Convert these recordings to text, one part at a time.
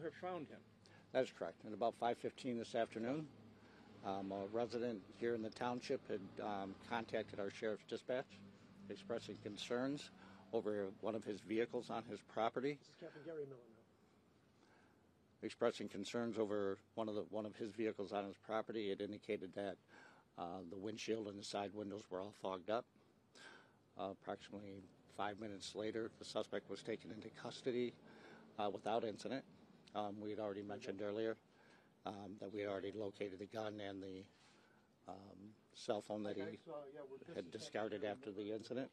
have found him? That is correct. At about 5:15 this afternoon, a resident here in the township had contacted our sheriff's dispatch, expressing concerns over one of his vehicles on his property. This is Captain Gary Miller now. Expressing concerns over one of his vehicles on his property. It indicated that the windshield and the side windows were all fogged up. Approximately 5 minutes later, the suspect was taken into custody without incident. We had already mentioned earlier that we had already located the gun and the cell phone that he had discarded after the incident.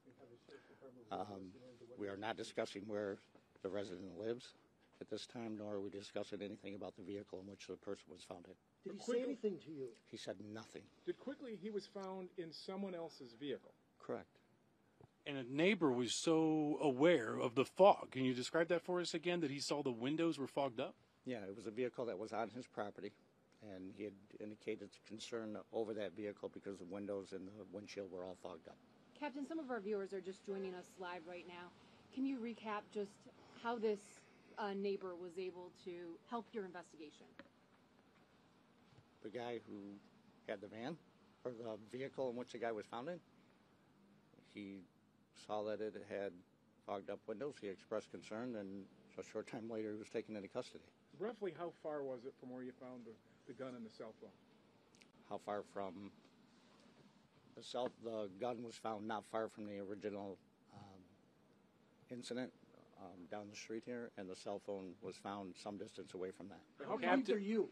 We are not discussing where the resident lives at this time, nor are we discussing anything about the vehicle in which the person was found in. Did he say anything to you? He said nothing. Quickly, he was found in someone else's vehicle. Correct. And a neighbor was so aware of the fog. Can you describe that for us again, that he saw the windows were fogged up? Yeah, it was a vehicle that was on his property, and he had indicated concern over that vehicle because the windows and the windshield were all fogged up. Captain, some of our viewers are just joining us live right now. Can you recap just how this neighbor was able to help your investigation? The guy who had the van, or the vehicle in which the guy was found in, he saw that it had fogged up windows. He expressed concern, and a short time later he was taken into custody. Roughly how far was it from where you found the gun and the cell phone? How far from the gun was found not far from the original incident down the street here, and the cell phone was found some distance away from that. How relieved are you?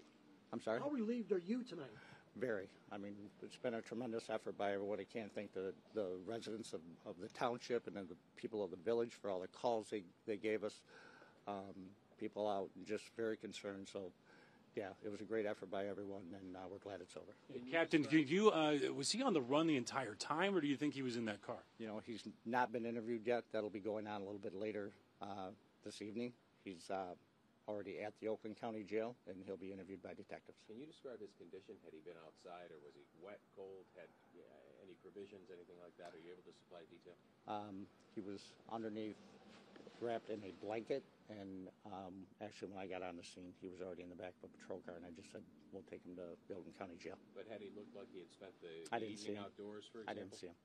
I'm sorry? How relieved are you tonight? Very. I mean, it's been a tremendous effort by everyone. I can't thank the residents of the township and then the people of the village for all the calls they gave us. People out just very concerned. So, yeah, it was a great effort by everyone, and we're glad it's over. Captain, was he on the run the entire time, or do you think he was in that car? You know, he's not been interviewed yet. That'll be going on a little bit later this evening. He's already at the Oakland County Jail, and he'll be interviewed by detectives. Can you describe his condition? Had he been outside, or was he wet, cold, had any provisions, anything like that? Are you able to supply detail? He was underneath, wrapped in a blanket, and actually when I got on the scene, he was already in the back of a patrol car, and I just said, we'll take him to the Oakland County Jail. But had he looked like he had spent the see evening outdoors, for example? I didn't see him.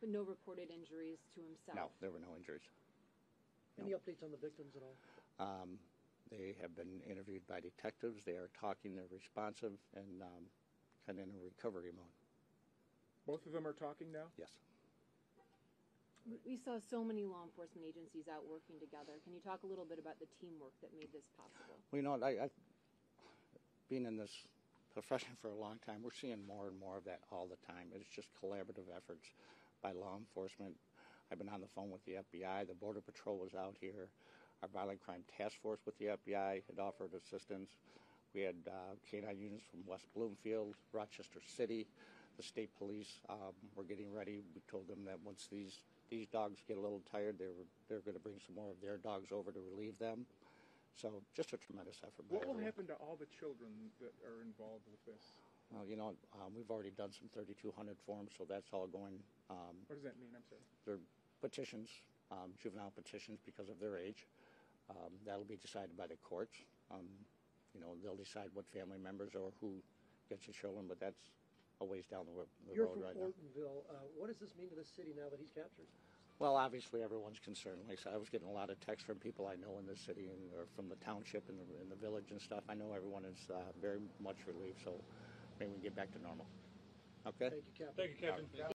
But no reported injuries to himself? No, there were no injuries. Any updates on the victims at all? They have been interviewed by detectives. They are talking, they're responsive, and kind of in a recovery mode. Both of them are talking now? Yes. We saw so many law enforcement agencies out working together. Can you talk a little bit about the teamwork that made this possible? Well, you know, I being in this profession for a long time, we're seeing more and more of that all the time. It's just collaborative efforts by law enforcement. I've been on the phone with the FBI. The Border Patrol was out here. Our Violent Crime Task Force with the FBI had offered assistance. We had canine units from West Bloomfield, Rochester City, the state police were getting ready. We told them that once these dogs get a little tired, they're going to bring some more of their dogs over to relieve them. So just a tremendous effort. What will happen to all the children that are involved with this? Well, you know, we've already done some 3,200 forms, so that's all going. What does that mean? I'm sorry. They're petitions, juvenile petitions because of their age. That'll be decided by the courts. You know, they'll decide what family members or who gets the children, but that's a ways down the road right now. You're from Ortonville. What does this mean to the city now that he's captured? Well, obviously everyone's concerned. Like I said, I was getting a lot of texts from people I know in the city or from the township and the village and stuff. I know everyone is very much relieved, so maybe we can get back to normal. Okay? Thank you, Captain. Thank you, Captain.